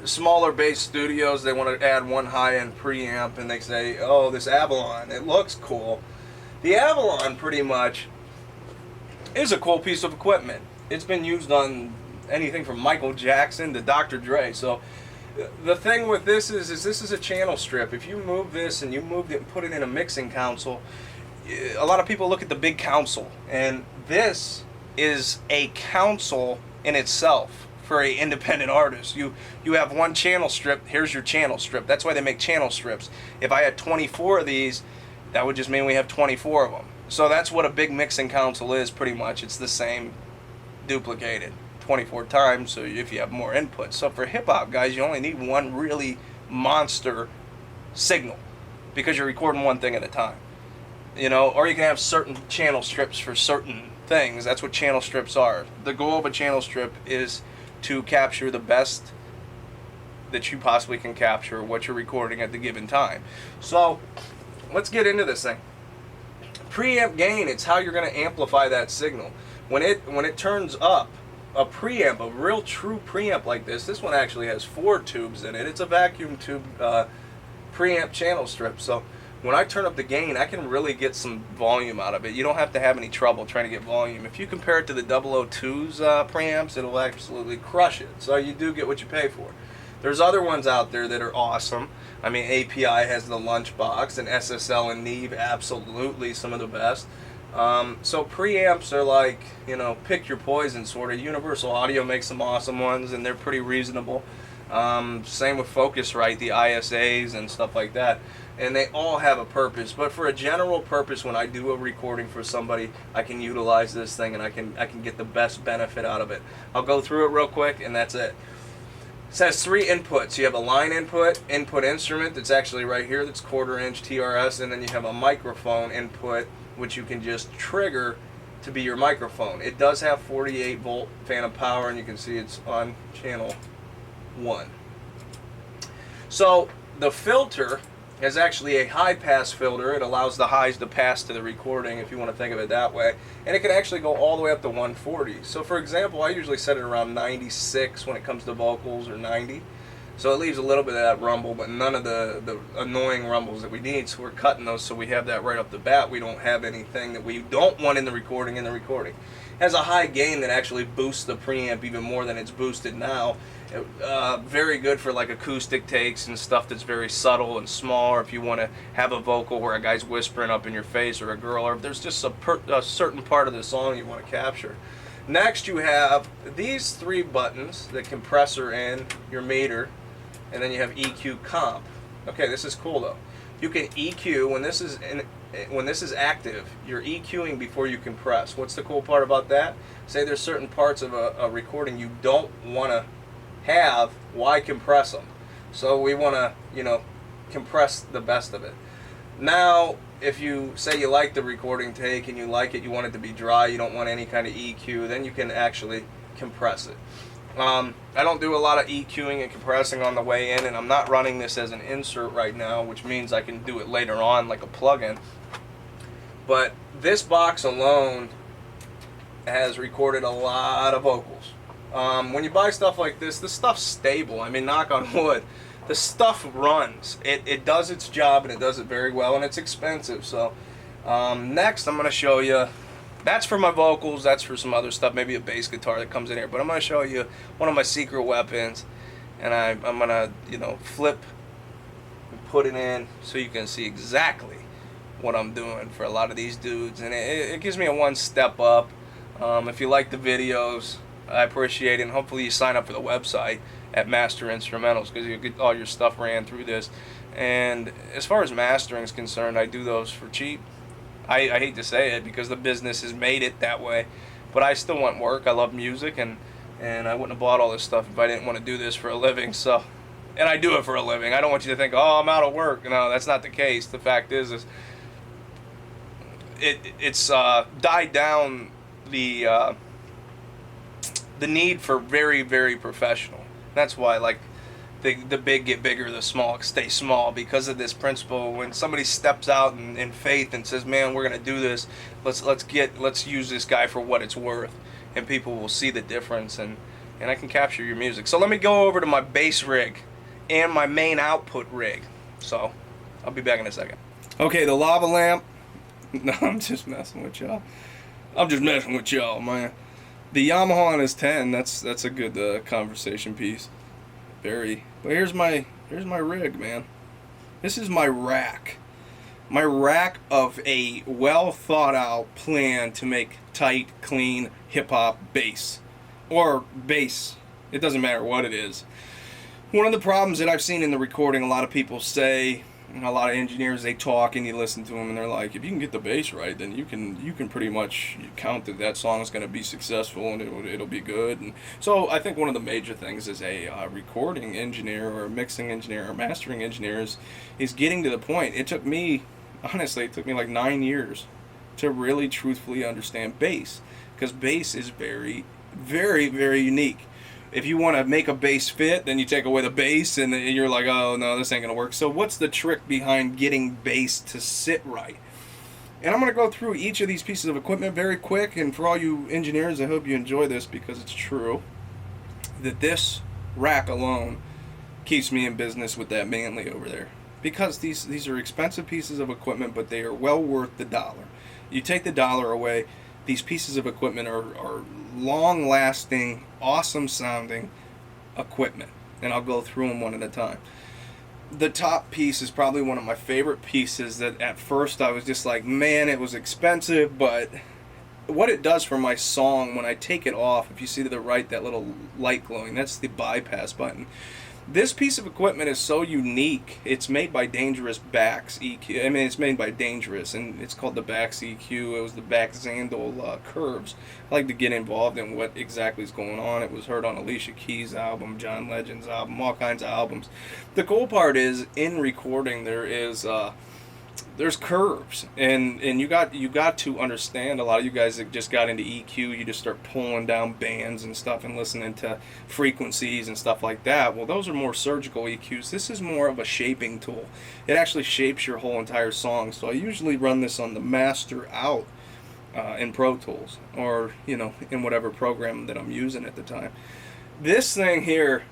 Smaller bass studios, they want to add one high-end preamp, and they say, oh, this Avalon, it looks cool. The Avalon pretty much is a cool piece of equipment. It's been used on anything from Michael Jackson to Dr. Dre. So the thing with this is this is a channel strip. If you move this and you moved it and put it in a mixing console, a lot of people look at the big console, and this is a console in itself for a independent artist. You have one channel strip. Here's your channel strip. That's why they make channel strips. If I had 24 of these, that would just mean we have 24 of them. So that's what a big mixing console is, pretty much. It's the same duplicated 24 times, so if you have more input. So for hip-hop guys, you only need one really monster signal because you're recording one thing at a time. You know, or you can have certain channel strips for certain things. That's what channel strips are. The goal of a channel strip is to capture the best that you possibly can capture what you're recording at the given time. So let's get into this thing. Preamp gain, it's how you're going to amplify that signal. When it turns up, a preamp, a real true preamp like this one actually has 4 tubes in it. It's a vacuum tube preamp channel strip. So when I turn up the gain, I can really get some volume out of it. You don't have to have any trouble trying to get volume. If you compare it to the 002's preamps, it'll absolutely crush it. So you do get what you pay for. There's other ones out there that are awesome. I mean, API has the Lunchbox, and SSL and Neve, absolutely some of the best. So preamps are like, you know, pick your poison sort of. Universal Audio makes some awesome ones, and they're pretty reasonable. Same with Focusrite, the ISAs and stuff like that. And they all have a purpose. But for a general purpose, when I do a recording for somebody, I can utilize this thing, and I can get the best benefit out of it. I'll go through it real quick, and that's it. It has 3 inputs. You have a line input instrument that's actually right here, that's 1/4 inch TRS, and then you have a microphone input, which you can just trigger to be your microphone. It does have 48 volt phantom power, and you can see it's on channel 1. So the filter is actually a high pass filter. It allows the highs to pass to the recording, if you want to think of it that way, and it can actually go all the way up to 140. So for example, I usually set it around 96 when it comes to vocals, or 90. So it leaves a little bit of that rumble, but none of the annoying rumbles that we need. So we're cutting those, so we have that right off the bat. We don't have anything that we don't want in the recording. It has a high gain that actually boosts the preamp even more than it's boosted now. Very good for like acoustic takes and stuff that's very subtle and small, or if you want to have a vocal where a guy's whispering up in your face, or a girl, or if there's just a certain part of the song you want to capture. Next, you have these 3 buttons, the compressor in, your meter, and then you have EQ comp. Okay, this is cool though. You can EQ when this is active. You're EQing before you compress. What's the cool part about that? Say there's certain parts of a recording you don't want to have. Why compress them? So we want to, you know, compress the best of it. Now, if you say you like the recording take and you like it, you want it to be dry, you don't want any kind of EQ, then you can actually compress it. I don't do a lot of EQing and compressing on the way in, and I'm not running this as an insert right now, which means I can do it later on like a plug-in. But this box alone has recorded a lot of vocals. When you buy stuff like this stuff's stable. I mean, knock on wood, the stuff runs. It does its job, and it does it very well, and it's expensive. So next I'm going to show you. That's for my vocals, that's for some other stuff, maybe a bass guitar that comes in here. But I'm going to show you one of my secret weapons, and I'm going to, you know, flip and put it in so you can see exactly what I'm doing for a lot of these dudes. And it gives me a one step up. If you like the videos, I appreciate it, and hopefully you sign up for the website at Master Instrumentals, because you get all your stuff ran through this. And as far as mastering is concerned, I do those for cheap. I hate to say it because the business has made it that way, but I still want work. I love music, and I wouldn't have bought all this stuff if I didn't want to do this for a living. So, and I do it for a living. I don't want you to think, oh, I'm out of work. No, that's not the case. The fact is it's died down the need for very, very professional. That's why, like, the big get bigger, the small stay small, because of this principle. When somebody steps out in faith and says, man, we're going to do this, let's use this guy for what it's worth, and people will see the difference, and and I can capture your music. So let me go over to my bass rig and my main output rig. So I'll be back in a second. Okay, the lava lamp. No, I'm just messing with y'all. Man. The Yamaha NS10, that's a good conversation piece. Very. But here's my rig, man. This is my rack. My rack of a well thought out plan to make tight, clean hip hop bass. Or bass. It doesn't matter what it is. One of the problems that I've seen in the recording, a lot of people say, and a lot of engineers, they talk and you listen to them and they're like, if you can get the bass right, then you can pretty much count that song is going to be successful and it'll be good. And so I think one of the major things as a recording engineer or mixing engineer or mastering engineer is getting to the point. Honestly, it took me like 9 years to really truthfully understand bass, because bass is very, very, very unique. If you want to make a bass fit, then you take away the bass and you're like, oh no, this ain't gonna work. So what's the trick behind getting bass to sit right? And I'm gonna go through each of these pieces of equipment very quick, and for all you engineers, I hope you enjoy this, because it's true that this rack alone keeps me in business with that Manley over there. Because these are expensive pieces of equipment, but they are well worth the dollar. You take the dollar away, these pieces of equipment are long-lasting, awesome-sounding equipment. And I'll go through them one at a time. The top piece is probably one of my favorite pieces that at first I was just like, man, it was expensive, but what it does for my song when I take it off, if you see to the right, that little light glowing, that's the bypass button. This piece of equipment is so unique. It's made by Dangerous Bax EQ. I mean, it's made by Dangerous, and it's called the Bax EQ. It was the Bax Zandel curves. I like to get involved in what exactly is going on. It was heard on Alicia Keys' album, John Legend's album, all kinds of albums. The cool part is, in recording, there's curves, and you got to understand. A lot of you guys that just got into EQ, you just start pulling down bands and stuff and listening to frequencies and stuff like that. Well, those are more surgical EQs. This is more of a shaping tool. It actually shapes your whole entire song. So I usually run this on the master out in Pro Tools, or in whatever program that I'm using at the time. This thing here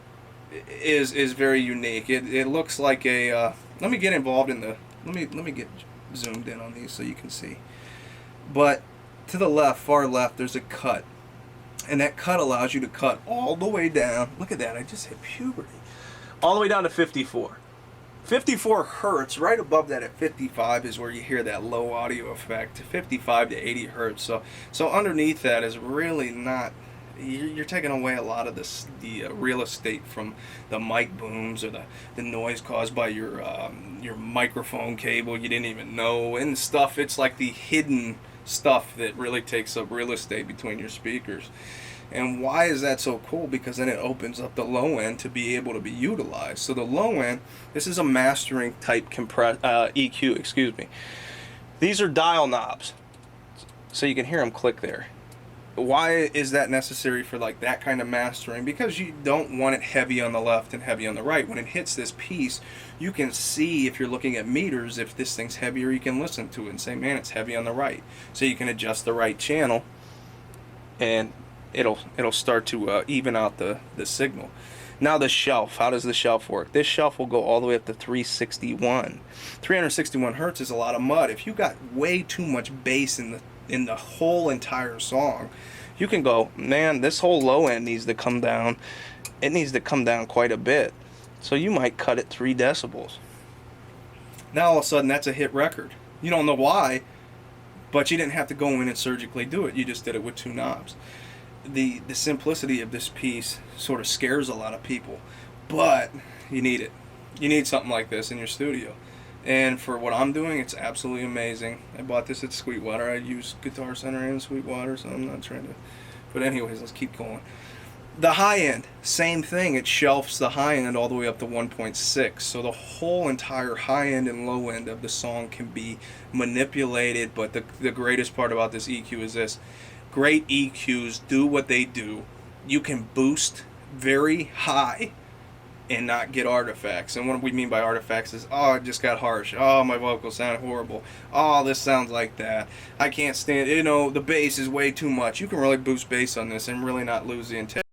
is very unique. It looks like a let me get involved in the Let me get zoomed in on these so you can see. But to the left, far left, there's a cut. And that cut allows you to cut all the way down. Look at that, I just hit puberty. All the way down to 54. 54 hertz, right above that at 55 is where you hear that low audio effect. 55 to 80 hertz. So underneath that is really not... You're taking away a lot of the real estate from the mic booms or the noise caused by your microphone cable you didn't even know and stuff. It's like the hidden stuff that really takes up real estate between your speakers. And why is that so cool? Because then it opens up the low end to be able to be utilized. So the low end, this is a mastering type EQ, excuse me. These are dial knobs, so you can hear them click there. Why is that necessary for like that kind of mastering? Because you don't want it heavy on the left and heavy on the right. When it hits this piece, you can see, if you're looking at meters, if this thing's heavier, you can listen to it and say, man, it's heavy on the right. So you can adjust the right channel and it'll start to even out the signal. Now the shelf, how does the shelf work? This shelf will go all the way up to 361. 361 hertz is a lot of mud. If you got way too much bass in the whole entire song, you can go, man, this whole low end needs to come down. It needs to come down quite a bit. So you might cut it 3 decibels. Now all of a sudden that's a hit record. You don't know why, but you didn't have to go in and surgically do it. You just did it with 2 knobs. The simplicity of this piece sort of scares a lot of people, but you need it. You need something like this in your studio. And for what I'm doing, it's absolutely amazing. I bought this at Sweetwater. I use Guitar Center and Sweetwater, so I'm not trying to... But anyways, let's keep going. The high end, same thing. It shelves the high end all the way up to 1.6. So the whole entire high end and low end of the song can be manipulated. But the greatest part about this EQ is this. Great EQs do what they do. You can boost very high and not get artifacts. And what we mean by artifacts is, oh, it just got harsh. Oh, my vocals sound horrible. Oh, this sounds like that. I can't stand, the bass is way too much. You can really boost bass on this and really not lose the integrity.